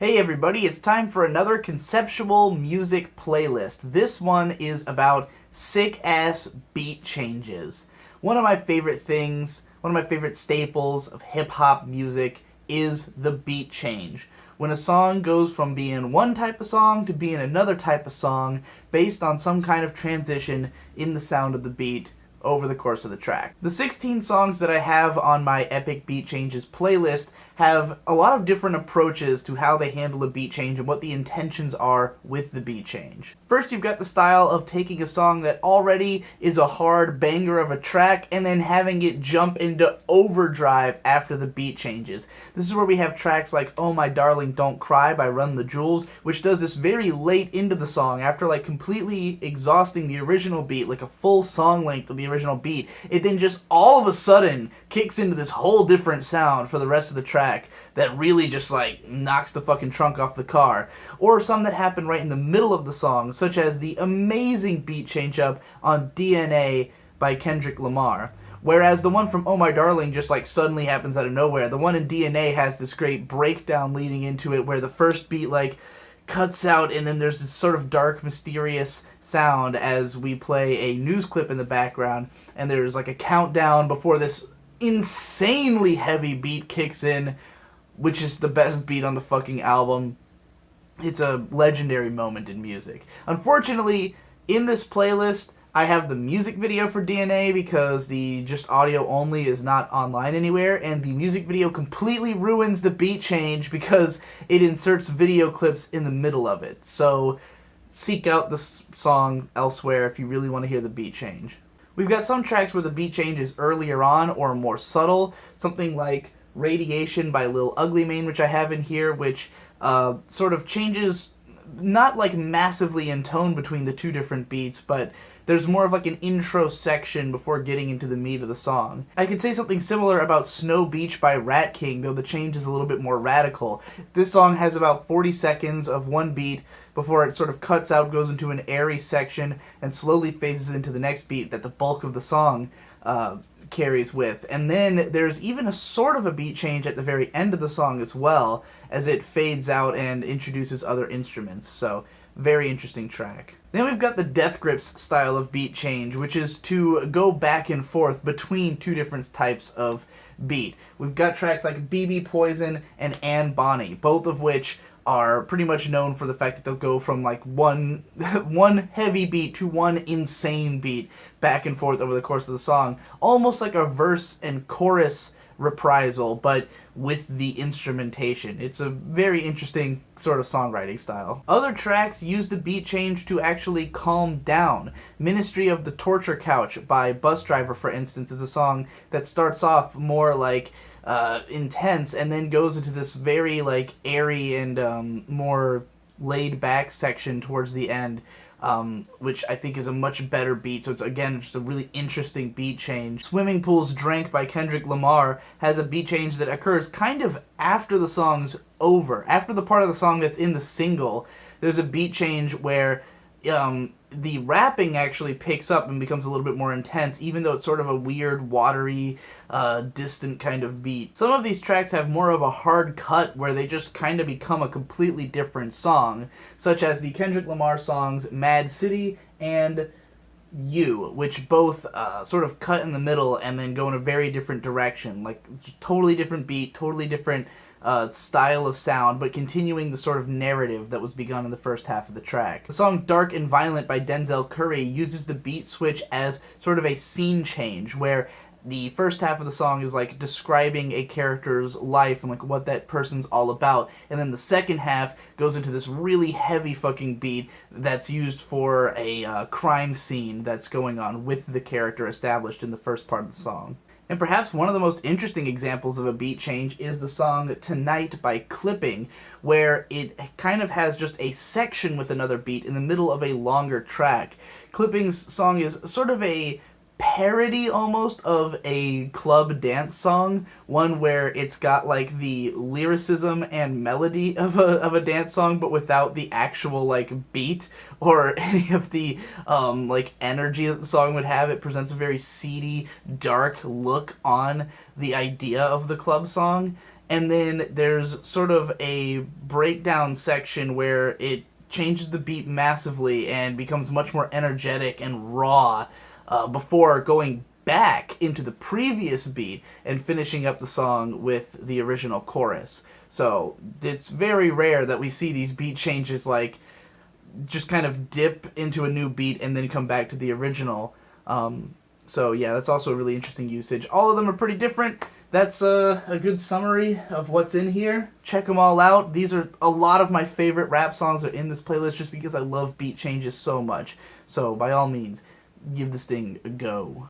Hey everybody, it's time for another conceptual music playlist. This one is about sick-ass beat changes. One of my favorite things, one of my favorite staples of hip-hop music is the beat change. When a song goes from being one type of song to being another type of song based on some kind of transition in the sound of the beat over the course of the track. The 16 songs that I have on my Epic Beat Changes playlist have a lot of different approaches to how they handle a beat change and what the intentions are with the beat change. First, you've got the style of taking a song that already is a hard banger of a track and then having it jump into overdrive after the beat changes. This is where we have tracks like Oh My Darling Don't Cry by Run the Jewels, which does this very late into the song after like completely exhausting the original beat, like a full song length of the original beat. It then just all of a sudden kicks into this whole different sound for the rest of the track that really just like knocks the fucking trunk off the car. Or some that happen right in the middle of the song, such as the amazing beat change up on DNA by Kendrick Lamar. Whereas the one from Oh My Darling just like suddenly happens out of nowhere. The one in DNA has this great breakdown leading into it where the first beat like cuts out and then there's this sort of dark, mysterious sound as we play a news clip in the background, and there's like a countdown before this insanely heavy beat kicks in, which is the best beat on the fucking album. It's a legendary moment in music. Unfortunately, in this playlist, I have the music video for DNA because the just audio only is not online anywhere, and the music video completely ruins the beat change because it inserts video clips in the middle of it. So seek out this song elsewhere if you really want to hear the beat change. We've got some tracks where the beat change is earlier on or more subtle, something like Radiation by Lil Ugly Mane, which I have in here, which sort of changes, not like massively in tone between the two different beats, but there's more of like an intro section before getting into the meat of the song. I could say something similar about Snow Beach by Rat King, though the change is a little bit more radical. This song has about 40 seconds of one beat before it sort of cuts out, goes into an airy section, and slowly phases into the next beat that the bulk of the song carries with. And then there's even a sort of a beat change at the very end of the song as well, as it fades out and introduces other instruments. So, very interesting track. Then we've got the Death Grips style of beat change, which is to go back and forth between two different types of beat. We've got tracks like BB Poison and Anne Bonny, both of which are pretty much known for the fact that they'll go from like one heavy beat to one insane beat back and forth over the course of the song, almost like a verse and chorus reprisal, but with the instrumentation. It's a very interesting sort of songwriting style. Other tracks use the beat change to actually calm down. Ministry of the Torture Couch by Bus Driver, for instance, is a song that starts off more like intense and then goes into this very like airy and more laid back section towards the end, which I think is a much better beat. So it's again just a really interesting beat change. Swimming Pools Drank by Kendrick Lamar has a beat change that occurs kind of after the song's over. After the part of the song that's in the single, there's a beat change where the rapping actually picks up and becomes a little bit more intense, even though it's sort of a weird, watery, distant kind of beat. Some of these tracks have more of a hard cut where they just kind of become a completely different song, such as the Kendrick Lamar songs Mad City and You, which both sort of cut in the middle and then go in a very different direction. Like, totally different beat, totally different style of sound, but continuing the sort of narrative that was begun in the first half of the track. The song Dark and Violent by Denzel Curry uses the beat switch as sort of a scene change, where the first half of the song is like describing a character's life and like what that person's all about, and then the second half goes into this really heavy fucking beat that's used for a crime scene that's going on with the character established in the first part of the song. And perhaps one of the most interesting examples of a beat change is the song Tonight by Clipping, where it kind of has just a section with another beat in the middle of a longer track. Clipping's song is sort of a parody almost of a club dance song, one where it's got like the lyricism and melody of a dance song but without the actual like beat or any of the like energy that the song would have. It presents a very seedy, dark look on the idea of the club song. and then there's sort of a breakdown section where it changes the beat massively and becomes much more energetic and raw before going back into the previous beat and finishing up the song with the original chorus. So it's very rare that we see these beat changes like just kind of dip into a new beat and then come back to the original. So yeah, that's also a really interesting usage. All of them are pretty different. That's a good summary of what's in here. Check them all out. These are a lot of my favorite rap songs are in this playlist just because I love beat changes so much. So by all means, give this thing a go.